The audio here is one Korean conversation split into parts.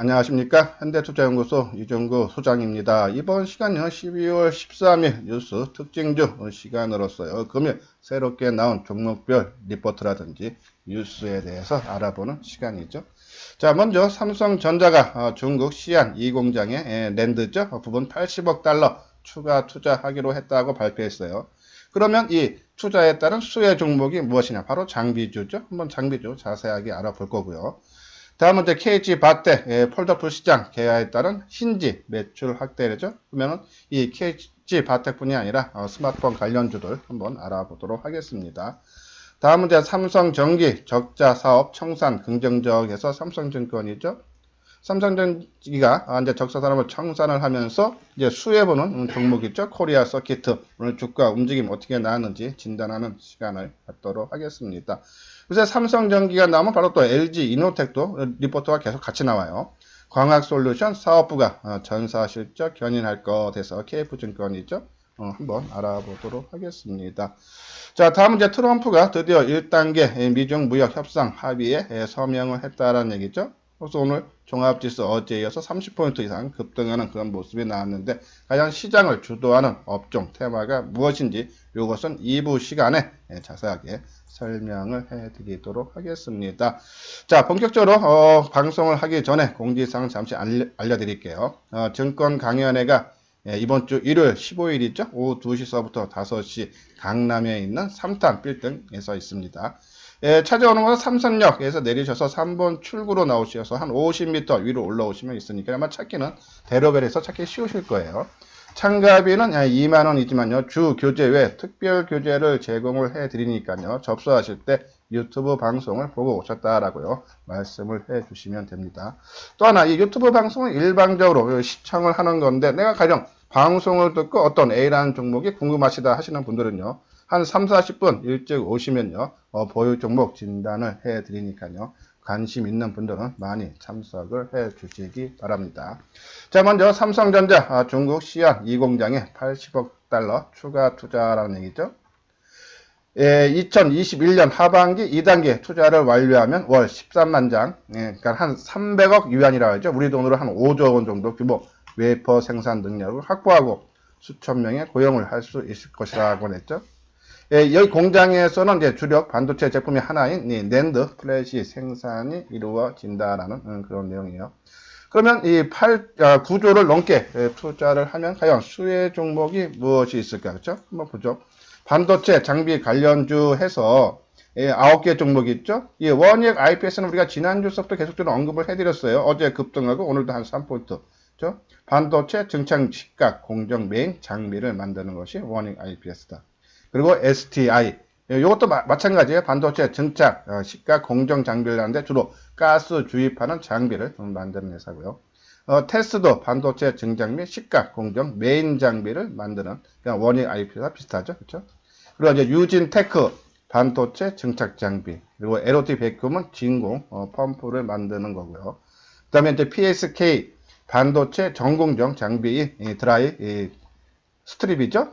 안녕하십니까. 현대투자연구소 이종구 소장입니다. 이번 시간은 12월 13일 뉴스 특징주 시간으로서요. 금일 새롭게 나온 종목별 리포트라든지 뉴스에 대해서 알아보는 시간이죠. 자, 먼저 삼성전자가 중국 시안 2공장에 랜드죠. 부분 80억 달러 추가 투자하기로 했다고 발표했어요. 그러면 이 투자에 따른 수혜 종목이 무엇이냐? 바로 장비주죠. 한번 장비주 자세하게 알아볼 거고요. 다음은 이제 KG 바텍 폴더풀 시장 개화에 따른 힌지 매출 확대죠. 그러면은 이 KG 바텍뿐이 아니라 스마트폰 관련주들 한번 알아보도록 하겠습니다. 다음은 이제 삼성전기 적자 사업 청산 긍정적에서 삼성증권이죠. 삼성전기가 이제 적자 산업을 청산을 하면서 이제 수혜보는 종목 있죠. 코리아 서키트 오늘 주가 움직임 어떻게 나왔는지 진단하는 시간을 갖도록 하겠습니다. 요새 삼성전기가 나오면 바로 또 LG 이노텍도 리포트가 계속 같이 나와요. 광학솔루션 사업부가 전사실적 견인할 것 돼서 KF증권이죠. 한번 알아보도록 하겠습니다. 자, 다음은 이제 트럼프가 드디어 1단계 미중 무역 협상 합의에 서명을 했다라는 얘기죠. 그래서 오늘 종합지수 어제에 이어서 30포인트 이상 급등하는 그런 모습이 나왔는데 과연 시장을 주도하는 업종 테마가 무엇인지 이것은 2부 시간에 자세하게 설명을 해드리도록 하겠습니다. 자, 본격적으로 방송을 하기 전에 공지사항 잠시 알려드릴게요. 증권 강연회가 이번 주 일요일 15일이죠. 오후 2시서부터 5시 강남에 있는 3탄 빌딩에서 있습니다. 찾아오는 것은 삼선역에서 내리셔서 3번 출구로 나오셔서 한 50m 위로 올라오시면 있으니까 아마 찾기는 대로변에서 찾기 쉬우실 거예요. 참가비는 2만원이지만요. 주 교재 외 특별 교재를 제공을 해드리니까요. 접수하실 때 유튜브 방송을 보고 오셨다라고요. 말씀을 해주시면 됩니다. 또 하나 이 유튜브 방송은 일방적으로 시청을 하는 건데 내가 가령 방송을 듣고 어떤 A라는 종목이 궁금하시다 하시는 분들은요. 한 3, 40분 일찍 오시면요. 보유 종목 진단을 해드리니까요. 관심 있는 분들은 많이 참석을 해 주시기 바랍니다. 자, 먼저 삼성전자 중국 시안 2공장에 80억 달러 추가 투자라는 얘기죠. 2021년 하반기 2단계 투자를 완료하면 월 13만 장, 그러니까 한 300억 유안이라고 하죠. 우리 돈으로 한 5조 원 정도 규모 웨이퍼 생산 능력을 확보하고 수천 명의 고용을 할 수 있을 것이라고 했죠. 여기 공장에서는 이제 주력 반도체 제품의 하나인 낸드 플래시 생산이 이루어진다라는 그런 내용이에요. 그러면 이 9조를 넘게 투자를 하면 과연 수혜 종목이 무엇이 있을까? 그렇죠? 한번 보죠. 반도체 장비 관련주 해서 9개 종목이 있죠. 이 원익 IPS는 우리가 지난주서부터 계속적으로 언급을 해드렸어요. 어제 급등하고 오늘도 한 3포인트. 그렇죠? 반도체 증창 식각 공정 메인 장비를 만드는 것이 원익 IPS다. 그리고 STI. 이것도 마찬가지예요. 반도체 증착, 식각 공정 장비를 하는데 주로 가스 주입하는 장비를 만드는 회사고요. 테스도 반도체 증장 및 식각 공정 메인 장비를 만드는 그냥 원익 IP와 비슷하죠. 그렇죠? 그리고 이제 유진테크 반도체 증착 장비. 그리고 LOT 베큐음은 진공 펌프를 만드는 거고요. 그다음에 이제 PSK 반도체 전공정 장비 드라이 스트립이죠.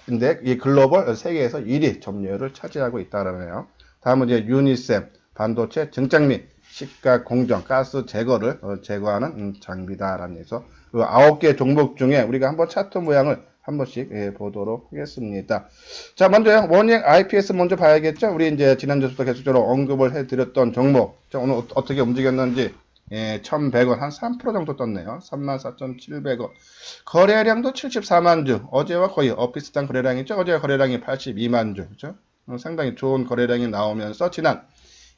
근데 이 글로벌 세계에서 1위 점유율을 차지하고 있다라네요. 다음은 이제 유니셈 반도체 증착 및 식각 공정 가스 제거를 제거하는 장비다라는 얘기죠. 그 9개 종목 중에 우리가 한번 차트 모양을 한 번씩 보도록 하겠습니다. 자, 먼저 원익 IPS 먼저 봐야겠죠. 우리 이제 지난주부터 계속적으로 언급을 해드렸던 종목. 자, 오늘 어떻게 움직였는지 1,100원 한 3% 정도 떴네요. 34,700원. 거래량도 74만 주. 어제와 거의 비슷한 거래량이죠. 어제 거래량이 82만 주. 그렇죠? 상당히 좋은 거래량이 나오면서 지난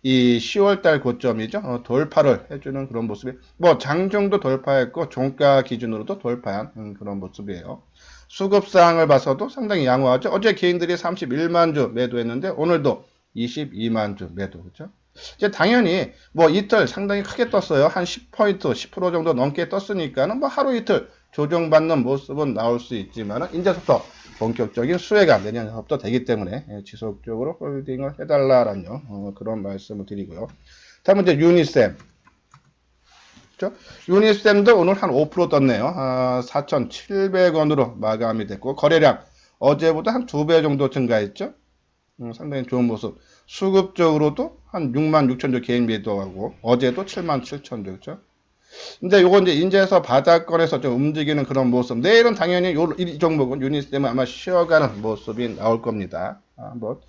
이 10월달 고점이죠. 돌파를 해주는 그런 모습이 장중도 돌파했고 종가 기준으로도 돌파한 그런 모습이에요. 수급상을 봐서도 상당히 양호하죠. 어제 개인들이 31만 주 매도했는데 오늘도 22만 주 매도. 그렇죠? 이제 당연히 이틀 상당히 크게 떴어요. 한 10포인트, 10% 정도 넘게 떴으니까는 하루 이틀 조정받는 모습은 나올 수 있지만은 이제부터 본격적인 수혜가 내년부터 되기 때문에 지속적으로 홀딩을 해달라라는 그런 말씀을 드리고요. 다음은 이제 유니셈. 그렇죠? 유니셈도 오늘 한 5% 떴네요. 4,700원으로 마감이 됐고 거래량 어제보다 한 2배 정도 증가했죠. 상당히 좋은 모습. 수급적으로도 한 6만 6천 주 개인 매도하고 어제도 7만 7천 주. 그렇죠? 근데 요거 이제 인제에서 바닥권에서 좀 움직이는 그런 모습. 내일은 당연히 이 종목은 유니스 때문에 아마 쉬어가는 모습이 나올 겁니다. 한번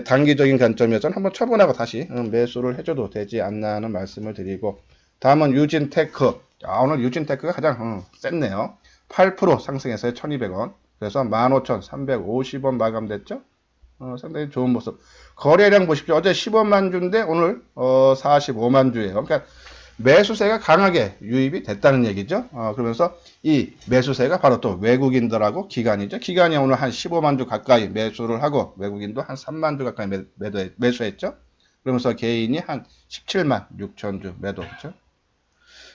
단기적인 관점에서는 한번 처분하고 다시 매수를 해줘도 되지 않나 하는 말씀을 드리고, 다음은 유진테크. 오늘 유진테크가 가장 셌네요. 8% 상승해서 1200원. 그래서 15,350원 마감됐죠. 상당히 좋은 모습. 거래량 보십시오. 어제 15만 주인데 오늘 45만 주예요. 그러니까 매수세가 강하게 유입이 됐다는 얘기죠. 그러면서 이 매수세가 바로 또 외국인들하고 기관이죠. 기관이 오늘 한 15만 주 가까이 매수를 하고 외국인도 한 3만 주 가까이 매수했죠. 그러면서 개인이 한 17만 6천 주 매도했죠.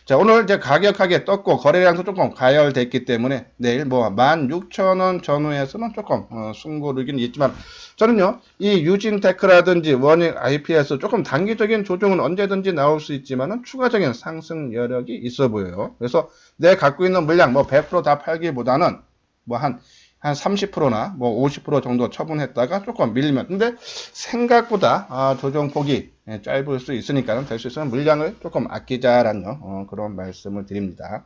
자, 오늘 이제 가격하게 떴고 거래량도 조금 가열됐기 때문에 내일 뭐 16,000원 전후에서는 조금 숨고르긴 있지만, 저는요 이 유진테크라든지 원익 IPS 조금 단기적인 조정은 언제든지 나올 수 있지만은 추가적인 상승 여력이 있어 보여요. 그래서 내 갖고 있는 물량 뭐 100% 다 팔기보다는 뭐 한 30%나 뭐 50% 정도 처분했다가 조금 밀리면, 근데 생각보다 조정폭이 짧을 수 있으니까 될 수 있으면 물량을 조금 아끼자라는 그런 말씀을 드립니다.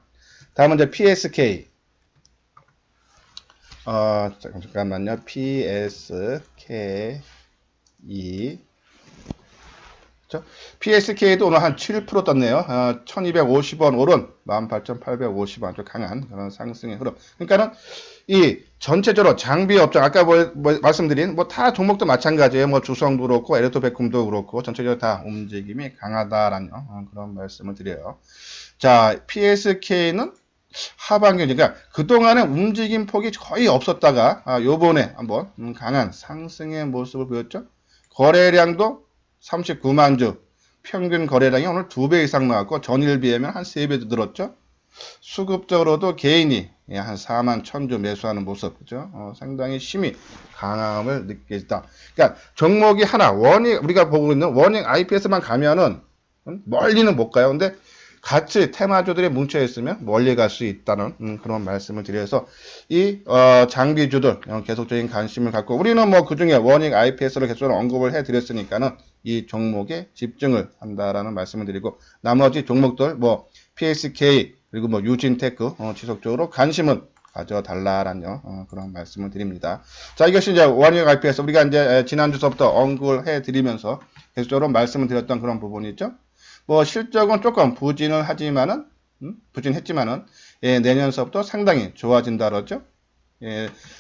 다음은 이제 PSK. 잠깐만요. PSK. PSK도 오늘 한 7% 떴네요. 1250원 오른 18,850원. 아주 강한 그런 상승의 흐름. 그러니까는 이 전체적으로 장비 업종, 아까 말씀드린 뭐 다 종목도 마찬가지예요. 뭐 주성도 그렇고 에르토베쿰도 그렇고 전체적으로 다 움직임이 강하다라는 그런 말씀을 드려요. 자, PSK는 하반기, 그러니까 그동안에 움직임 폭이 거의 없었다가 요번에 한번 강한 상승의 모습을 보였죠. 거래량도 39만 주, 평균 거래량이 오늘 2배 이상 나왔고 전일 비하면 한 3배 늘었죠. 수급적으로도 개인이 한 4만 1000주 매수하는 모습, 그죠? 상당히 힘이 강함을 느끼다. 그러니까 종목이 하나, 우리가 보고 있는 원익 IPS만 가면은 멀리는 못 가요. 근데 같이 테마주들이 뭉쳐 있으면 멀리 갈 수 있다는 그런 말씀을 드려서 이 장비주들 계속적인 관심을 갖고, 우리는 뭐 그중에 원익 IPS를 계속 언급을 해드렸으니까는 이 종목에 집중을 한다라는 말씀을 드리고, 나머지 종목들 뭐 PSK 그리고 뭐 유진테크 지속적으로 관심은 가져달라라는 그런 말씀을 드립니다. 자, 이것이 이제 원익 IPS 우리가 이제 지난주서부터 언급을 해드리면서 계속적으로 말씀을 드렸던 그런 부분이죠. 뭐 실적은 조금 부진했지만은 내년서부터 상당히 좋아진다 그러죠.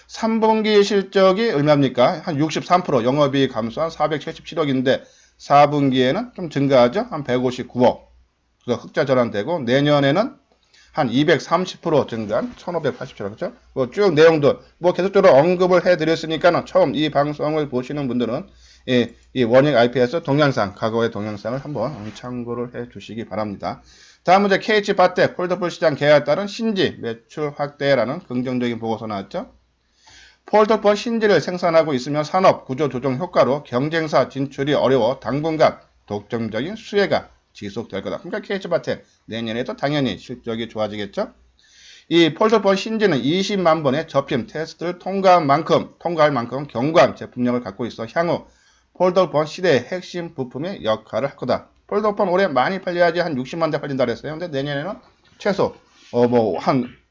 3분기 실적이 얼마입니까? 한 63%, 영업이익 감소한 477억인데 4분기에는 좀 증가하죠. 한 159억. 그래서 흑자 전환되고, 내년에는 한 230% 증가한 1587억. 그렇죠? 뭐 쭉 내용도 뭐 계속적으로 언급을 해드렸으니까는 처음 이 방송을 보시는 분들은 이 원익 IPS 동영상, 과거의 동영상을 한번 참고를 해 주시기 바랍니다. 다음은 이제 KH바텍 폴더블 시장 개화에 따른 신지 매출 확대라는 긍정적인 보고서 나왔죠. 폴더블 신지를 생산하고 있으면 산업 구조 조정 효과로 경쟁사 진출이 어려워 당분간 독점적인 수혜가 지속될 거다. 그러니까 KH바텍 내년에도 당연히 실적이 좋아지겠죠. 이 폴더블 신지는 20만 번의 접힘 테스트를 통과할 만큼 견고한 제품력을 갖고 있어 향후 폴더폰 시대의 핵심 부품의 역할을 할 거다. 폴더폰 올해 많이 팔려야지 한 60만 대 팔린다 그랬어요. 근데 내년에는 최소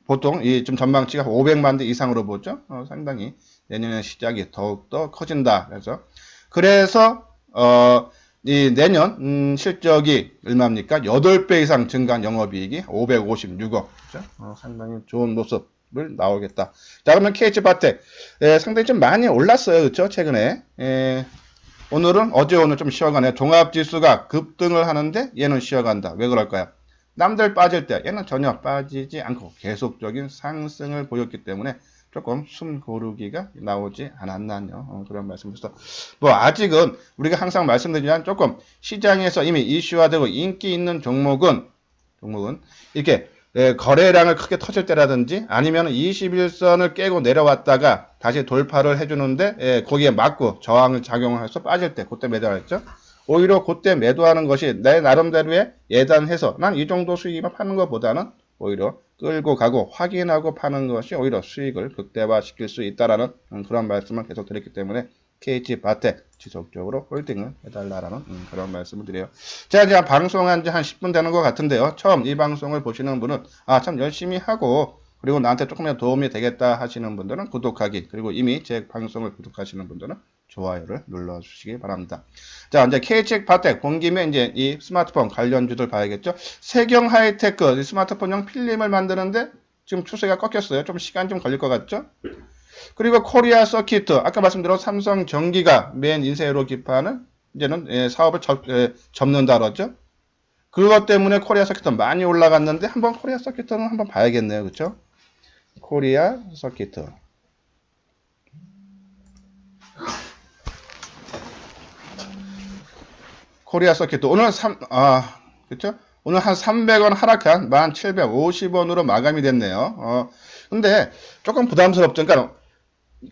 보통 좀 전망치가 500만 대 이상으로 보죠. 상당히 내년에 시작이 더욱더 커진다. 그래서 이 내년 실적이 얼마입니까? 8배 이상 증가한 영업이익이 556억. 그렇죠? 상당히 좋은 모습을 나오겠다. 자, 그러면 KH바텍 상당히 좀 많이 올랐어요. 그렇죠? 최근에. 오늘 좀 쉬어가네요. 종합지수가 급등을 하는데 얘는 쉬어간다. 왜 그럴까요? 남들 빠질 때 얘는 전혀 빠지지 않고 계속적인 상승을 보였기 때문에 조금 숨 고르기가 나오지 않았나요? 그런 말씀드려서 뭐 아직은 우리가 항상 말씀드리지만 조금 시장에서 이미 이슈화되고 인기 있는 종목은 이렇게 거래량을 크게 터질 때라든지 아니면 21선을 깨고 내려왔다가 다시 돌파를 해주는데 거기에 맞고 저항을 작용을 해서 빠질 때 그때 매도하겠죠. 오히려 그때 매도하는 것이 내 나름대로의 예단해서 난 이 정도 수익이면 파는 것보다는 오히려 끌고 가고 확인하고 파는 것이 오히려 수익을 극대화시킬 수 있다라는 그런 말씀을 계속 드렸기 때문에 KH바텍 지속적으로 홀딩을 해달라라는 그런 말씀을 드려요. 제가 이제 방송한 지 한 10분 되는 것 같은데요. 처음 이 방송을 보시는 분은 참 열심히 하고 그리고 나한테 조금이라도 도움이 되겠다 하시는 분들은 구독하기, 그리고 이미 제 방송을 구독하시는 분들은 좋아요를 눌러주시기 바랍니다. 자, 이제 KH 바텍 본 김에 이제 이 스마트폰 관련주들 봐야겠죠. 세경 하이테크 스마트폰용 필름을 만드는데 지금 추세가 꺾였어요. 좀 시간 좀 걸릴 것 같죠? 그리고 코리아 서키트, 아까 말씀드린 삼성 전기가 맨 인쇄로 기판을 이제는 사업을 접는다 그러죠. 그것 때문에 코리아 서키트 많이 올라갔는데 한번 코리아 서키트는 한번 봐야겠네요. 그렇죠? 코리아 서키트. 코리아 서키트 오늘 그렇죠? 오늘 한 300원 하락한 1750원으로 마감이 됐네요. 근데 조금 부담스럽죠. 그러니까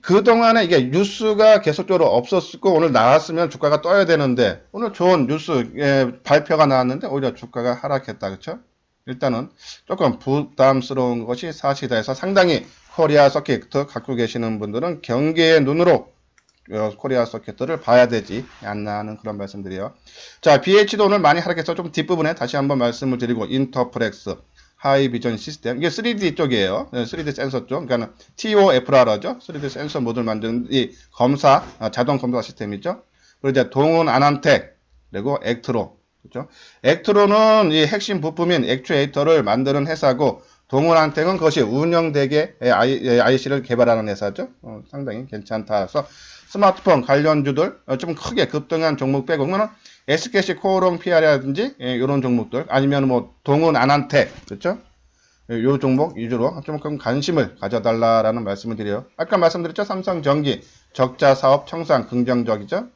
그동안에 이게 뉴스가 계속적으로 없었고 오늘 나왔으면 주가가 떠야 되는데 오늘 좋은 뉴스 발표가 나왔는데 오히려 주가가 하락했다. 그렇죠? 일단은 조금 부담스러운 것이 사실이다 해서 상당히 코리아 서키트 갖고 계시는 분들은 경계의 눈으로 코리아 서키트를 봐야 되지 않나 하는 그런 말씀드려요. 자, BH도 오늘 많이 하락해서 좀 뒷부분에 다시 한번 말씀을 드리고, 인터플렉스, 하이비전 시스템, 이게 3D 쪽이에요. 3D 센서 쪽. 그러니까 TOFR라죠. 3D 센서 모듈 만드는 이 검사, 자동 검사 시스템이죠. 그리고 이제 동은 아난텍, 그리고 액트로. 그렇죠? 액트로는 이 핵심 부품인 액추에이터를 만드는 회사고, 동은안텍은 그것이 운영대계 IC를 개발하는 회사죠. 상당히 괜찮다. 그래서 스마트폰 관련주들 좀 크게 급등한 종목 빼고 그러면 SKC 코오롱 PR이라든지 이런 종목들, 아니면 뭐 동은 아난텍, 그렇죠? 요 종목 위주로 좀 관심을 가져달라라는 말씀을 드려요. 아까 말씀드렸죠. 삼성전기 적자 사업 청산 긍정적이죠.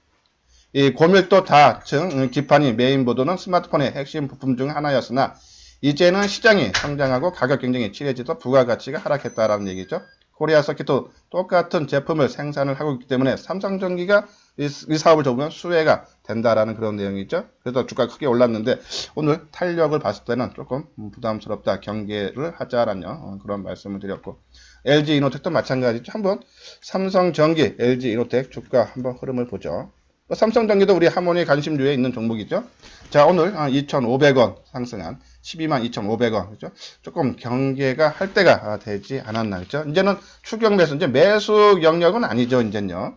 이 고밀도 다층 기판이 메인보드는 스마트폰의 핵심 부품 중 하나였으나 이제는 시장이 성장하고 가격 경쟁이 치열해져서 부가가치가 하락했다라는 얘기죠. 코리아 서키도 똑같은 제품을 생산을 하고 있기 때문에 삼성전기가 이 사업을 접으면 수혜가 된다라는 그런 내용이죠. 그래서 주가가 크게 올랐는데 오늘 탄력을 봤을 때는 조금 부담스럽다. 경계를 하자라는 그런 말씀을 드렸고, LG 이노텍도 마찬가지죠. 한번 삼성전기, LG 이노텍 주가 한번 흐름을 보죠. 삼성전기도 우리 하모니 관심주에 있는 종목이죠. 자, 오늘 2,500원 상승한 122,500원. 그죠? 조금 경계가 할 때가 되지 않았나. 그죠? 이제는 추격 매수, 이제 매수 영역은 아니죠, 이제는요.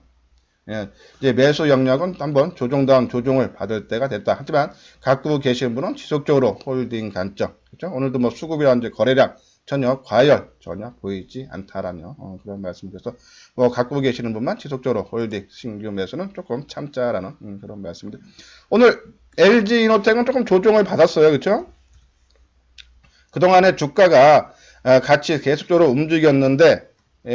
이제 매수 영역은 한번 조정다운 조정을 받을 때가 됐다. 하지만 갖고 계시는 분은 지속적으로 홀딩 관점. 그죠? 오늘도 뭐 수급이라든지 거래량 전혀 과열 전혀 보이지 않다라는 그런 말씀드려서 뭐 갖고 계시는 분만 지속적으로 홀딩 신규 매수는 조금 참자라는 그런 말씀입니다. 오늘 LG 이노텍은 조금 조정을 받았어요. 그렇죠? 그동안에 주가가 같이 계속적으로 움직였는데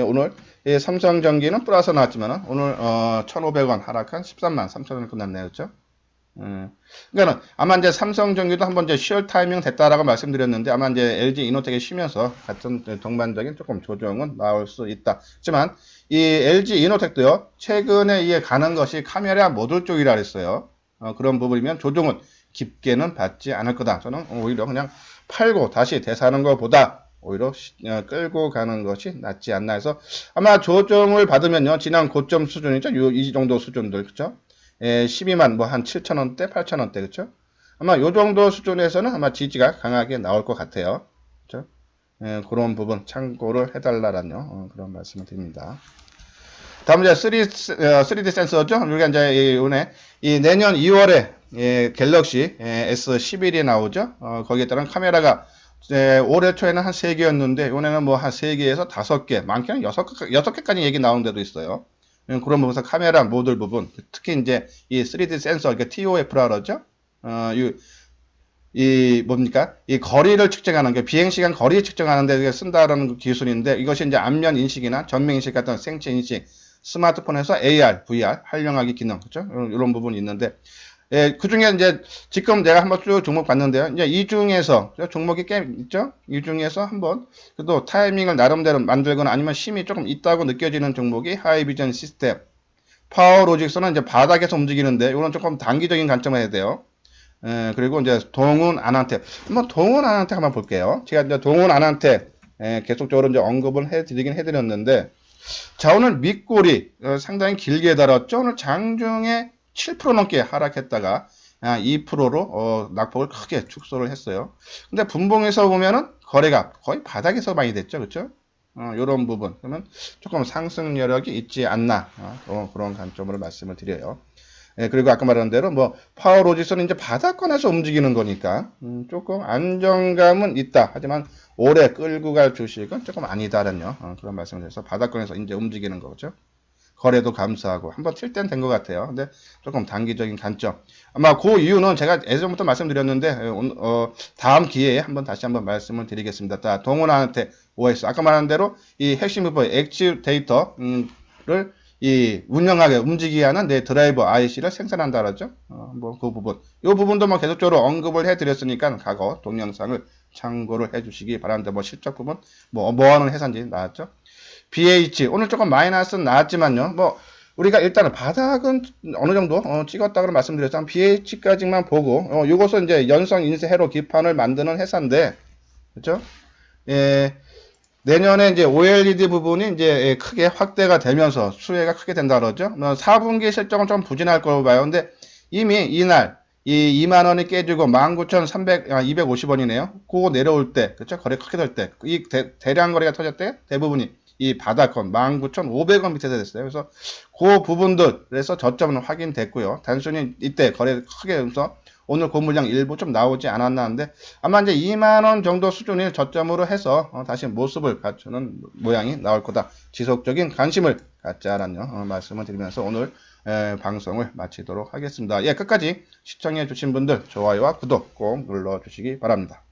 오늘 삼성전기는 플러스 나왔지만 오늘 1,500원 하락한 13만 3천원을 끝났네요. 그렇죠? 그러니까 아마 이제 삼성전기도 한번 이제 쉴 타이밍 됐다라고 말씀드렸는데 아마 이제 LG 이노텍이 쉬면서 같은 동반적인 조금 조정은 나올 수 있다. 하지만 이 LG 이노텍도요, 최근에 이에 가는 것이 카메라 모듈 쪽이라 그랬어요. 그런 부분이면 조정은 깊게는 받지 않을 거다. 저는 오히려 그냥 팔고 다시 되사는 것보다 오히려 끌고 가는 것이 낫지 않나 해서 아마 조정을 받으면요, 지난 고점 수준이죠. 이 정도 수준들, 그렇죠? 12만 뭐 한 7,000원대, 8,000원대, 그렇죠? 아마 요 정도 수준에서는 아마 지지가 강하게 나올 것 같아요. 그렇죠? 그런 부분 참고를 해달라는 그런 말씀을 드립니다. 다음 이제 3D 센서죠. 우리가 이제 이 내년 2월에 갤럭시 S11이 나오죠. 거기에 따른 카메라가 올해 초에는 한 3개였는데 이번에는 뭐 한 3개에서 5개, 많게는 6개까지 얘기 나온 데도 있어요. 그런 부분에서 카메라 모듈 부분, 특히 이제 이 3D 센서, 그러니까 TOF라 그러죠. 이 뭡니까? 이 거리를 측정하는 게 비행시간 거리 측정하는 데 쓴다라는 기술인데 이것이 이제 안면 인식이나 전면 인식 같은 생체 인식, 스마트폰에서 AR, VR 활용하기 기능, 그렇죠? 이런 부분이 있는데 그 중에 이제 지금 내가 한번 쭉 종목 봤는데요. 이제 이 중에서 종목이 꽤 있죠. 이 중에서 한번 그래도 타이밍을 나름대로 만들거나 아니면 힘이 조금 있다고 느껴지는 종목이 하이비전 시스템, 파워로직스는 이제 바닥에서 움직이는데 이건 조금 단기적인 관점을 해야 돼요. 그리고 이제 동은 아난텍, 한번 동은 아난텍 한번 볼게요. 제가 이제 동은 아난텍 계속적으로 이제 언급을 해드리긴 해드렸는데 자, 오늘 밑골이 상당히 길게 달았죠. 오늘 장중에 7% 넘게 하락했다가 2%로 낙폭을 크게 축소를 했어요. 근데 분봉에서 보면은 거래가 거의 바닥에서 많이 됐죠. 그렇죠? 요런 부분. 그러면 조금 상승 여력이 있지 않나. 그런 관점으로 말씀을 드려요. 예, 그리고 아까 말한 대로 뭐 파워로지스는 이제 바닥권에서 움직이는 거니까 조금 안정감은 있다. 하지만 오래 끌고 갈 주식은 조금 아니다라는 그런 말씀을 드려서 바닥권에서 이제 움직이는 거죠. 거래도 감소하고 한번 튈 땐 된 것 같아요. 근데 조금 단기적인 관점. 아마 그 이유는 제가 예전부터 말씀드렸는데 다음 기회에 다시 한번 말씀을 드리겠습니다. 자, 동원한테 OS 아까 말한 대로 이 핵심 부분 엑지 데이터를 이 운영하게 움직이게 하는 내 드라이버 IC를 생산한다 그러죠. 뭐 그 부분. 이 부분도 뭐 계속적으로 언급을 해 드렸으니까 과거 동영상을 참고를 해 주시기 바랍니다. 뭐 실적 부분 뭐 하는 회사인지 나왔죠. BH 오늘 조금 마이너스는 나왔지만요. 뭐 우리가 일단은 바닥은 어느 정도 찍었다고 말씀드렸지만 BH까지만 보고 이것은 이제 연성 인쇄 회로 기판을 만드는 회사인데 그렇죠? 예. 내년에 이제 OLED 부분이 이제 크게 확대가 되면서 수혜가 크게 된다 그러죠. 4분기 실적은 좀 부진할 거로 봐요. 근데 이미 이날 이 2만 원이 깨지고 19,250원이네요. 그거 내려올 때, 그렇죠? 거래 크게 될 때, 이 대량 거래가 터질 때 대부분이 이 바닥권 19,500원 밑에서 됐어요. 그래서 그 부분들에서 저점은 확인됐고요. 단순히 이때 거래 크게 하면서 오늘 고물량 일부 좀 나오지 않았나 하는데 아마 이제 2만원 정도 수준을 저점으로 해서 다시 모습을 갖추는 모양이 나올 거다. 지속적인 관심을 갖자라는 말씀을 드리면서 오늘 방송을 마치도록 하겠습니다. 예, 끝까지 시청해 주신 분들 좋아요와 구독 꼭 눌러 주시기 바랍니다.